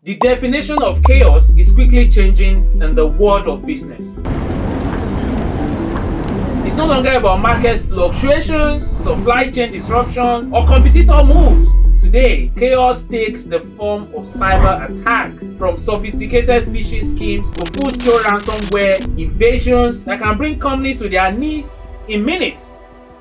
The definition of chaos is quickly changing in the world of business. It's no longer about market fluctuations, supply chain disruptions, or competitor moves. Today, chaos takes the form of cyber attacks, from sophisticated phishing schemes to full-scale ransomware evasions that can bring companies to their knees in minutes.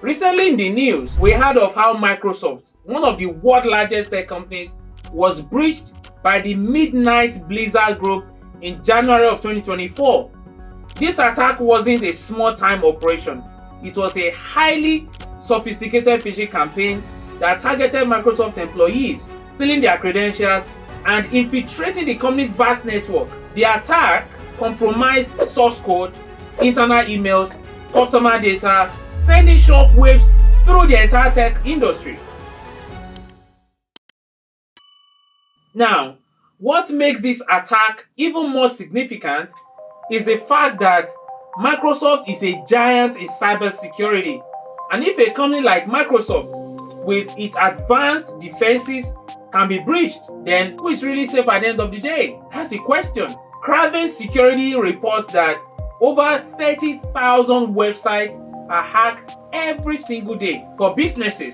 Recently in the news, we heard of how Microsoft, one of the world's largest tech companies, was breached by the Midnight Blizzard Group in January of 2024. This attack wasn't a small-time operation. It was a highly sophisticated phishing campaign that targeted Microsoft employees, stealing their credentials and infiltrating the company's vast network. The attack compromised source code, internal emails, customer data, sending shockwaves through the entire tech industry. Now, what makes this attack even more significant is the fact that Microsoft is a giant in cybersecurity. And if a company like Microsoft, with its advanced defenses, can be breached, then who is really safe at the end of the day? That's the question. Craven Security reports that over 30,000 websites are hacked every single day. For businesses,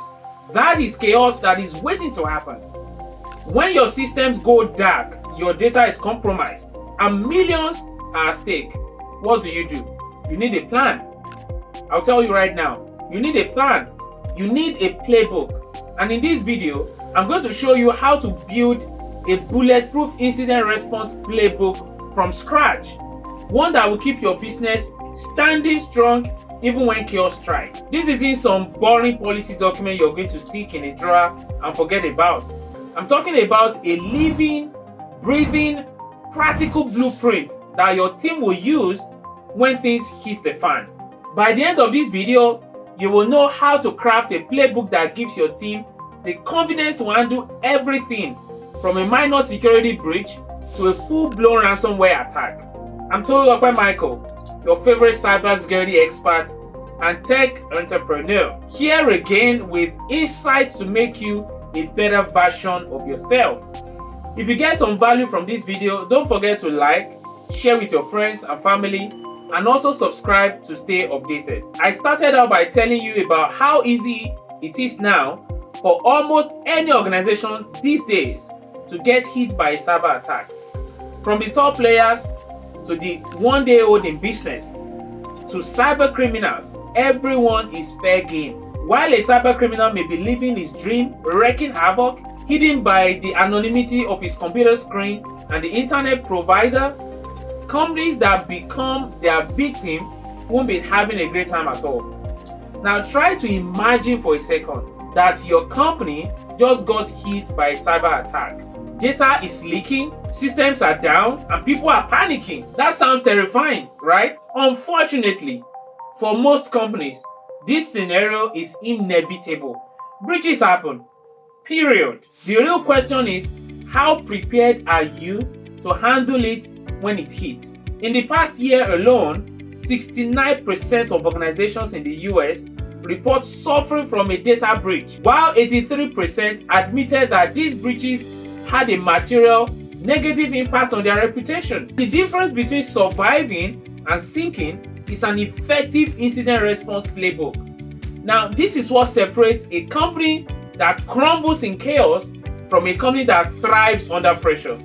that is chaos that is waiting to happen. When your systems go dark, your data is compromised, and millions are at stake. What do? You need a plan. I'll tell you right now, you need a plan. You need a playbook. And in this video, I'm going to show you how to build a bulletproof incident response playbook from scratch. One that will keep your business standing strong even when chaos strikes. This isn't some boring policy document you're going to stick in a drawer and forget about. I'm talking about a living, breathing, practical blueprint that your team will use when things hit the fan. By the end of this video, you will know how to craft a playbook that gives your team the confidence to handle everything from a minor security breach to a full-blown ransomware attack. I'm Tolulope Michael, your favorite cybersecurity expert and tech entrepreneur, here again with insights to make you a better version of yourself. If you get some value from this video, don't forget to like, share with your friends and family, and also subscribe to stay updated. I started out by telling you about how easy it is now for almost any organization these days to get hit by a cyber attack. From the top players to the one-day-old in business to cyber criminals, everyone is fair game. While a cyber criminal may be living his dream, wreaking havoc, hidden by the anonymity of his computer screen and the internet provider, companies that become their victim won't be having a great time at all. Now try to imagine for a second that your company just got hit by a cyber attack. Data is leaking, systems are down, and people are panicking. That sounds terrifying, right? Unfortunately, for most companies, this scenario is inevitable. Breaches happen, period. The real question is, how prepared are you to handle it when it hits? In the past year alone, 69% of organizations in the US report suffering from a data breach, while 83% admitted that these breaches had a material negative impact on their reputation. The difference between surviving and sinking is an effective incident response playbook. Now, this is what separates a company that crumbles in chaos from a company that thrives under pressure.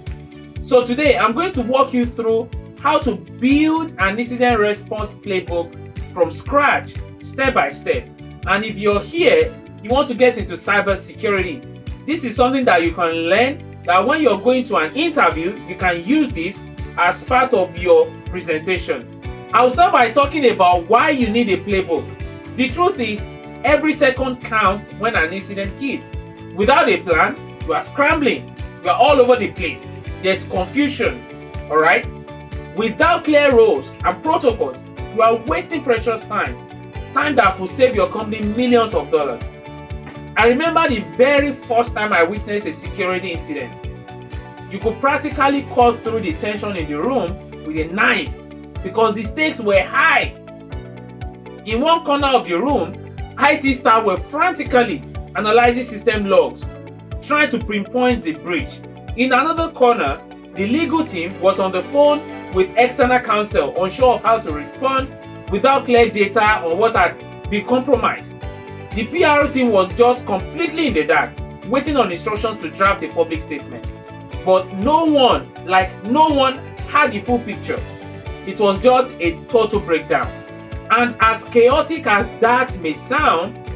So today, I'm going to walk you through how to build an incident response playbook from scratch, step by step. And if you're here, you want to get into cybersecurity, this is something that you can learn, that when you're going to an interview, you can use this as part of your presentation. I'll start by talking about why you need a playbook. The truth is, every second counts when an incident hits. Without a plan, you are scrambling. You are all over the place. There's confusion, all right? Without clear roles and protocols, you are wasting precious time that could save your company millions of dollars. I remember the very first time I witnessed a security incident. You could practically cut through the tension in the room with a knife because the stakes were high. In one corner of the room, IT staff were frantically analyzing system logs, trying to pinpoint the breach. In another corner, The legal team was on the phone with external counsel, unsure of how to respond without clear data on what had been compromised. The PR team was just completely in the dark, waiting on instructions to draft a public statement. But no one had the full picture. It was just a total breakdown. And as chaotic as that may sound,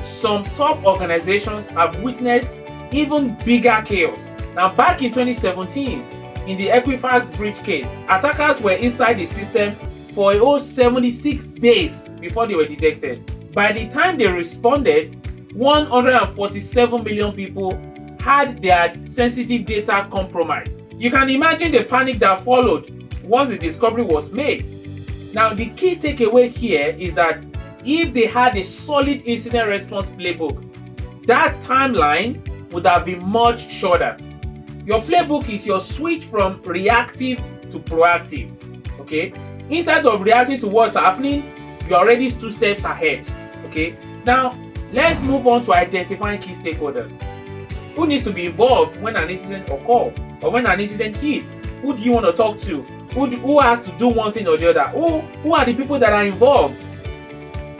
some top organizations have witnessed even bigger chaos. Now, back in 2017, in the Equifax breach case, attackers were inside the system for a whole 76 days before they were detected. By the time they responded, 147 million people had their sensitive data compromised. You can imagine the panic that followed once the discovery was made. Now, the key takeaway here is that if they had a solid incident response playbook, that timeline would have been much shorter. Your playbook is your switch from reactive to proactive. Okay? Instead of reacting to what's happening, you're already 2 steps ahead. Okay? Now, let's move on to identifying key stakeholders. Who needs to be involved when an incident occurs or when an incident hits? Who do you want to talk to? Who has to do one thing or the other? Who are the people that are involved?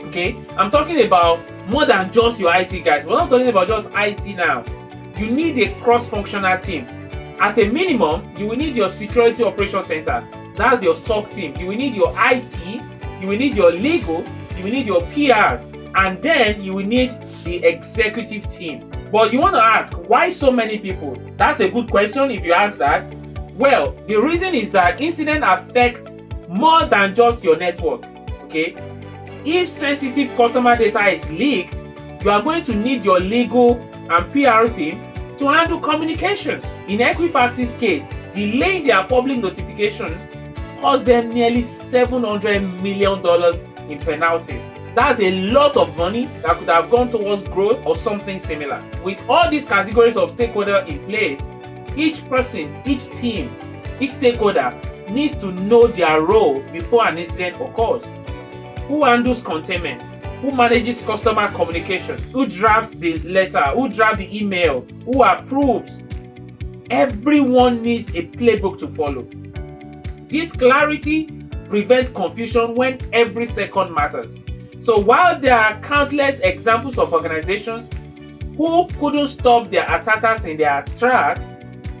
Okay, I'm talking about more than just your IT guys. We're not talking about just IT now. You need a cross-functional team. At a minimum, you will need your security operations center. That's your SOC team. You will need your IT. You will need your legal. You will need your PR. And then you will need the executive team. But you want to ask, why so many people? That's a good question if you ask that. Well, the reason is that incidents affect more than just your network. Okay? If sensitive customer data is leaked, you are going to need your legal and PR team to handle communications. In Equifax's case, delaying their public notification cost them nearly $700 million in penalties. That's a lot of money that could have gone towards growth or something similar. With all these categories of stakeholders in place, each person, each team, each stakeholder needs to know their role before an incident occurs. Who handles containment? Who manages customer communication? Who drafts the letter? Who drafts the email? Who approves? Everyone needs a playbook to follow. This clarity prevents confusion when every second matters. So while there are countless examples of organizations who couldn't stop their attackers in their tracks,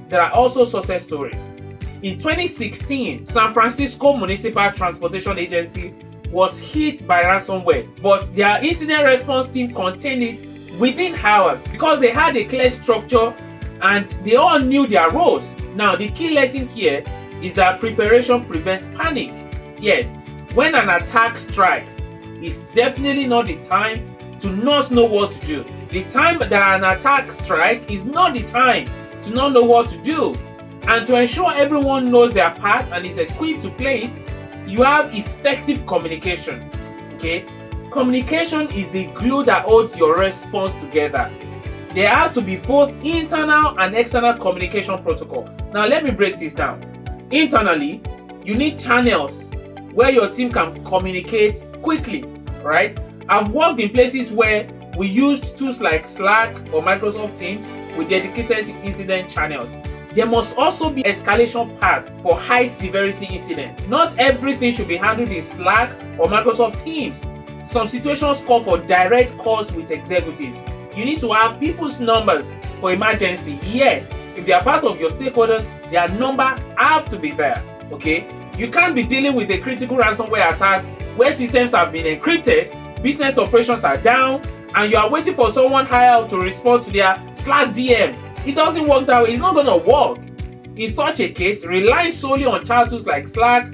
there are also success stories. In 2016, San Francisco Municipal Transportation Agency was hit by ransomware, but their incident response team contained it within hours because they had a clear structure and they all knew their roles. Now, the key lesson here is that preparation prevents panic. Yes, when an attack strikes, it's definitely not the time to not know what to do. The time that an attack strikes is not the time to not know what to do. And to ensure everyone knows their part and is equipped to play it, you have effective communication. Okay? Communication is the glue that holds your response together. There has to be both internal and external communication protocol. Now let me break this down. Internally, you need channels where your team can communicate quickly, right? I've worked in places where we used tools like Slack or Microsoft Teams with dedicated incident channels. There must also be escalation path for high severity incidents. Not everything should be handled in Slack or Microsoft Teams. Some situations call for direct calls with executives. You need to have people's numbers for emergency. Yes, if they are part of your stakeholders, their number have to be there. Okay? You can't be dealing with a critical ransomware attack where systems have been encrypted, business operations are down, and you are waiting for someone higher to respond to their Slack DM. It doesn't work that way. It's not going to work. In such a case, relying solely on chat tools like Slack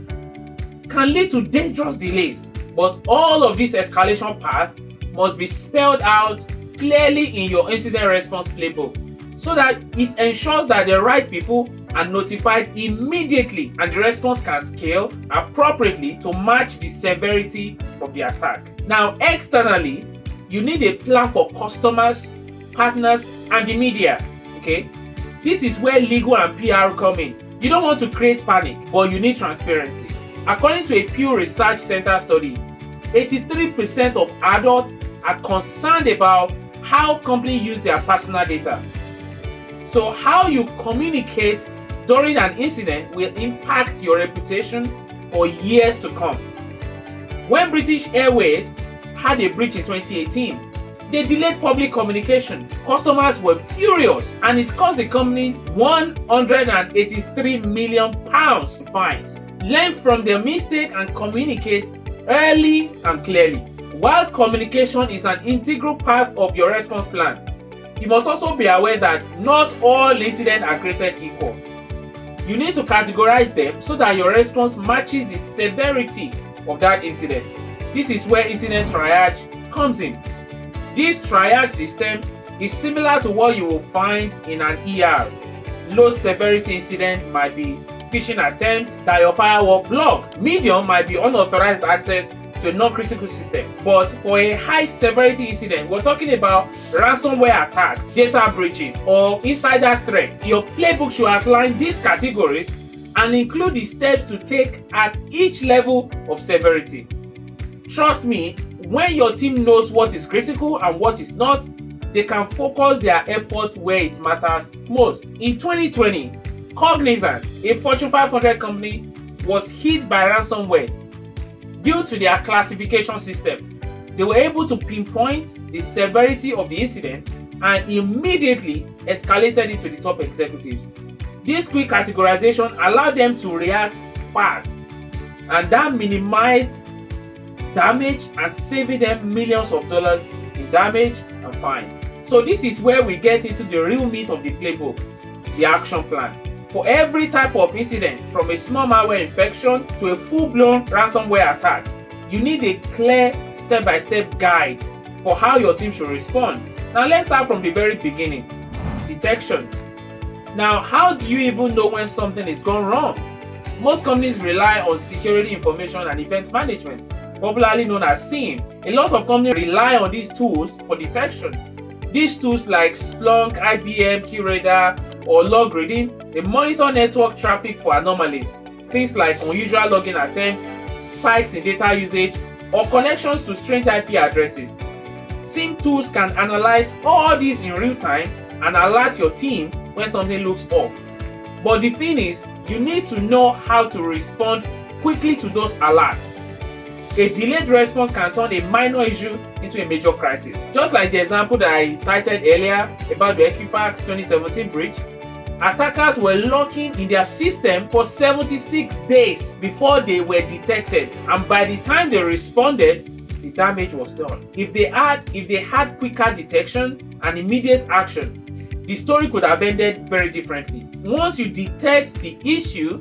can lead to dangerous delays. But all of this escalation path must be spelled out clearly in your incident response playbook so that it ensures that the right people are notified immediately and the response can scale appropriately to match the severity of the attack. Now, externally, you need a plan for customers, partners, and the media. Okay? This is where legal and PR come in. You don't want to create panic, but you need transparency. According to a Pew Research Center study, 83% of adults are concerned about how companies use their personal data. So how you communicate during an incident will impact your reputation for years to come. When British Airways had a breach in 2018, they delayed public communication. Customers were furious, and it cost the company £183 million in fines. Learn from their mistake and communicate early and clearly. While communication is an integral part of your response plan, you must also be aware that not all incidents are created equal. You need to categorize them so that your response matches the severity of that incident. This is where incident triage comes in. This triage system is similar to what you will find in an ER. Low severity incident might be phishing attempt that your firewall blocked. Medium might be unauthorized access to a non-critical system. But for a high severity incident, we're talking about ransomware attacks, data breaches, or insider threats. Your playbook should outline these categories and include the steps to take at each level of severity. Trust me, when your team knows what is critical and what is not, they can focus their efforts where it matters most. In 2020, Cognizant, a Fortune 500 company, was hit by ransomware. Due to their classification system, they were able to pinpoint the severity of the incident and immediately escalated it to the top executives. This quick categorization allowed them to react fast, and that minimized damage and saving them millions of dollars in damage and fines. So this is where we get into the real meat of the playbook, the action plan. For every type of incident, from a small malware infection to a full-blown ransomware attack, you need a clear step-by-step guide for how your team should respond. Now let's start from the very beginning. Detection. Now, how do you even know when something is gone wrong? Most companies rely on security information and event management, popularly known as SIEM. A lot of companies rely on these tools for detection. These tools like Splunk, IBM, QRadar, or log reading, they monitor network traffic for anomalies, things like unusual login attempts, spikes in data usage, or connections to strange IP addresses. SIEM tools can analyze all these in real time and alert your team when something looks off. But the thing is, you need to know how to respond quickly to those alerts. A delayed response can turn a minor issue into a major crisis. Just like the example that I cited earlier about the Equifax 2017 breach, attackers were locking in their system for 76 days before they were detected, and by the time they responded, the damage was done. If they had quicker detection and immediate action, the story could have ended very differently. Once you detect the issue,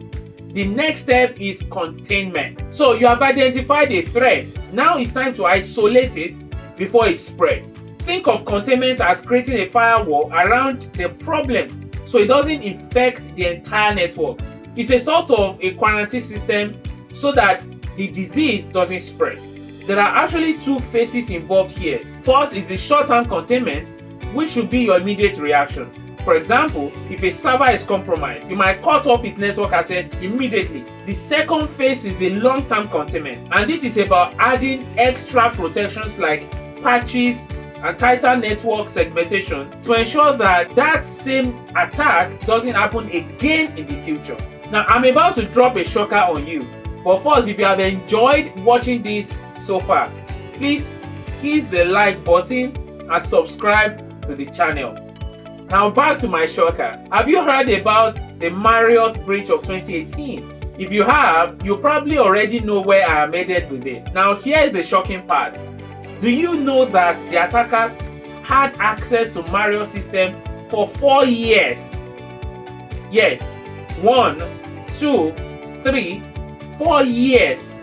the next step is containment. So you have identified a threat. Now it's time to isolate it before it spreads. Think of containment as creating a firewall around the problem so it doesn't infect the entire network. It's a sort of a quarantine system so that the disease doesn't spread. There are actually two phases involved here. First is the short-term containment, which should be your immediate reaction. For example, if a server is compromised, you might cut off its network access immediately. The second phase is the long-term containment, and this is about adding extra protections like patches and tighter network segmentation to ensure that that same attack doesn't happen again in the future. Now, I'm about to drop a shocker on you, but first, if you have enjoyed watching this so far, please hit the like button and subscribe to the channel. Now back to my shocker. Have you heard about the Marriott breach of 2018? If you have, you probably already know where I am headed with this. Now here's the shocking part. Do you know that the attackers had access to Marriott's system for 4 years? Yes, 1, 2, 3, 4 years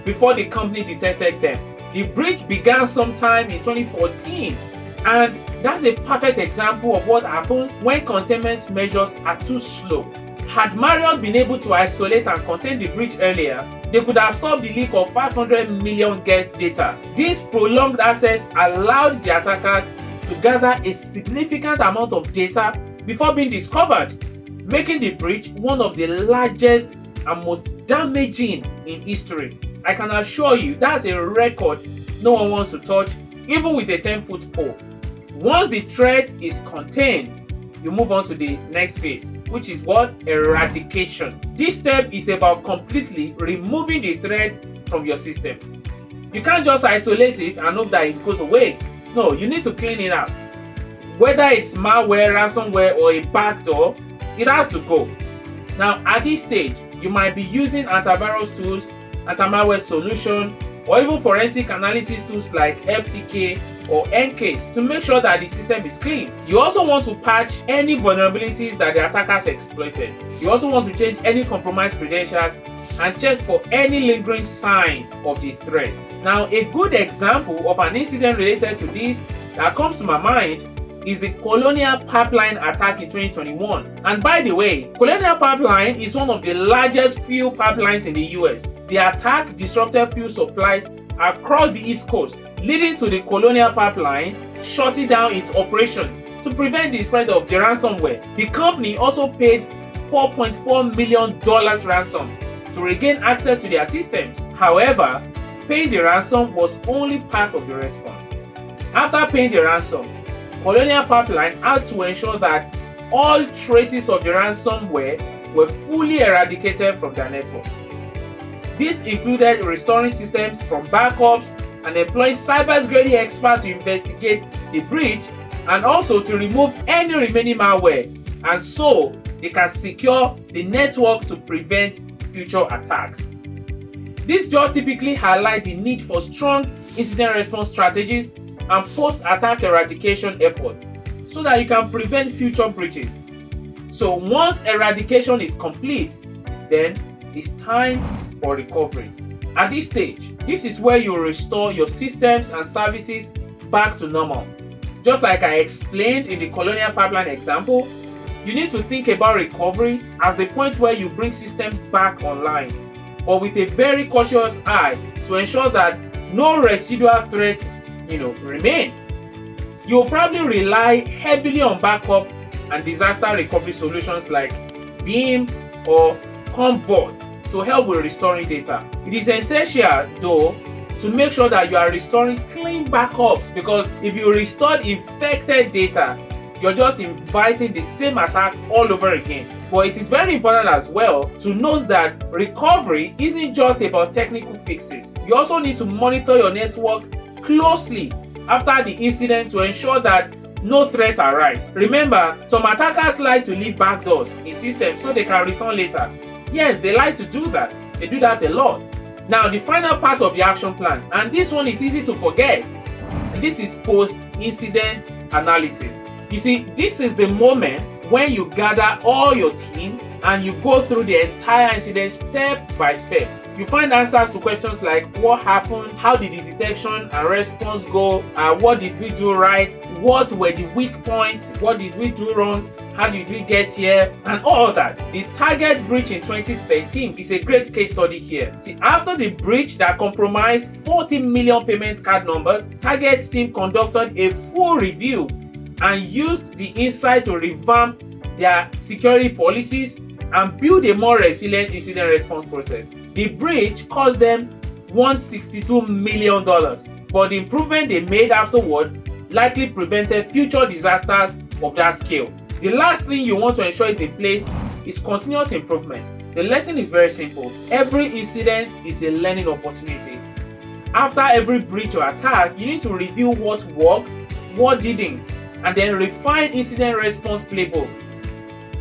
before the company detected them. The breach began sometime in 2014. And that's a perfect example of what happens when containment measures are too slow. Had Marriott been able to isolate and contain the breach earlier, they could have stopped the leak of 500 million guest data. This prolonged access allowed the attackers to gather a significant amount of data before being discovered, making the breach one of the largest and most damaging in history. I can assure you that's a record no one wants to touch, even with a 10-foot pole. Once the threat is contained, you move on to the next phase, which is what? Eradication. This step is about completely removing the threat from your system. You can't just isolate it and hope that it goes away. No, you need to clean it out. Whether it's malware, ransomware, or a backdoor, it has to go. Now, at this stage, you might be using antivirus tools, anti-malware solution, or even forensic analysis tools like FTK or NCase to make sure that the system is clean. You also want to patch any vulnerabilities that the attackers exploited. You also want to change any compromised credentials and check for any lingering signs of the threat. Now, a good example of an incident related to this that comes to my mind is the Colonial Pipeline attack in 2021. And by the way, Colonial Pipeline is one of the largest fuel pipelines in the US. The attack disrupted fuel supplies across the East Coast, leading to the Colonial Pipeline shutting down its operation to prevent the spread of the ransomware. The company also paid $4.4 million ransom to regain access to their systems. However, paying the ransom was only part of the response. After paying the ransom, Colonial Pipeline had to ensure that all traces of the ransomware were fully eradicated from their network. This included restoring systems from backups and employing cybersecurity experts to investigate the breach and also to remove any remaining malware, and so they can secure the network to prevent future attacks. This just typically highlights the need for strong incident response strategies and post-attack eradication efforts so that you can prevent future breaches. So once eradication is complete, then it's time for recovery. At this stage, this is where you restore your systems and services back to normal. Just like I explained in the Colonial Pipeline example, you need to think about recovery as the point where you bring systems back online, but with a very cautious eye to ensure that no residual threats remain. You'll probably rely heavily on backup and disaster recovery solutions like Veeam or Commvault to help with restoring data. It is essential, though, to make sure that you are restoring clean backups, because if you restore infected data, you're just inviting the same attack all over again. But it is very important as well to note that recovery isn't just about technical fixes. You also need to monitor your network closely after the incident to ensure that no threat arise. Remember, some attackers like to leave backdoors in systems so they can return later. Yes, they like to do that. They do that a lot. Now, the final part of the action plan, and this one is easy to forget, and this is post-incident analysis. You see, this is the moment when you gather all your team and you go through the entire incident step by step. You find answers to questions like what happened, how did the detection and response go, what did we do right, what were the weak points, what did we do wrong, how did we get here, and all that. The Target breach in 2013 is a great case study here. See, after the breach that compromised 40 million payment card numbers, Target's team conducted a full review and used the insight to revamp their security policies and build a more resilient incident response process. The breach cost them $162 million, but the improvement they made afterward likely prevented future disasters of that scale. The last thing you want to ensure is in place is continuous improvement. The lesson is very simple. Every incident is a learning opportunity. After every breach or attack, you need to review what worked, what didn't, and then refine incident response playbook.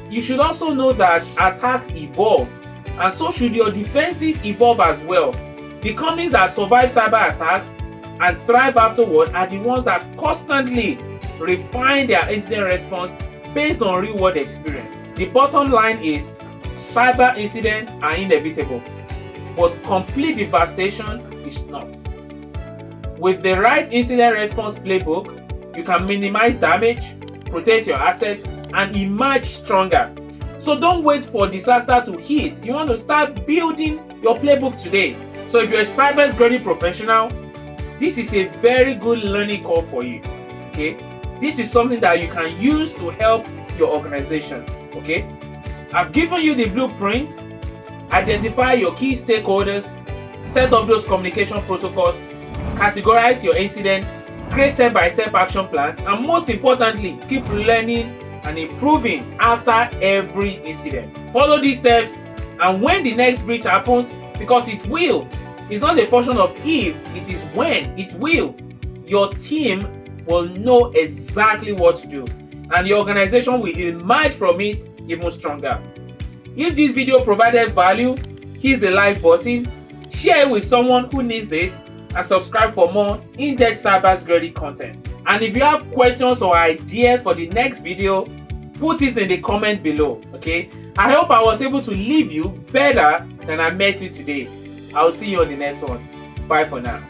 You should also know that attacks evolve, and so should your defenses evolve as well. The companies that survive cyber attacks and thrive afterward are the ones that constantly refine their incident response based on real-world experience. The bottom line is cyber incidents are inevitable, but complete devastation is not. With the right incident response playbook, you can minimize damage, protect your assets, and emerge stronger. So don't wait for disaster to hit. You want to start building your playbook today. So if you're a cybersecurity professional, this is a very good learning curve for you. Okay, this is something that you can use to help your organization. Okay, I've given you the blueprint. Identify your key stakeholders, set up those communication protocols, categorize your incident, create step-by-step action plans, and most importantly, keep learning and improving after every incident. Follow these steps, and when the next breach happens, because it will, it's not a function of if, it is when it will, your team will know exactly what to do, and the organization will emerge from it even stronger. If this video provided value, hit the like button, share it with someone who needs this, and subscribe for more in-depth cybersecurity content. And if you have questions or ideas for the next video, put it in the comment below, okay? I hope I was able to leave you better than I met you today. I'll see you on the next one. Bye for now.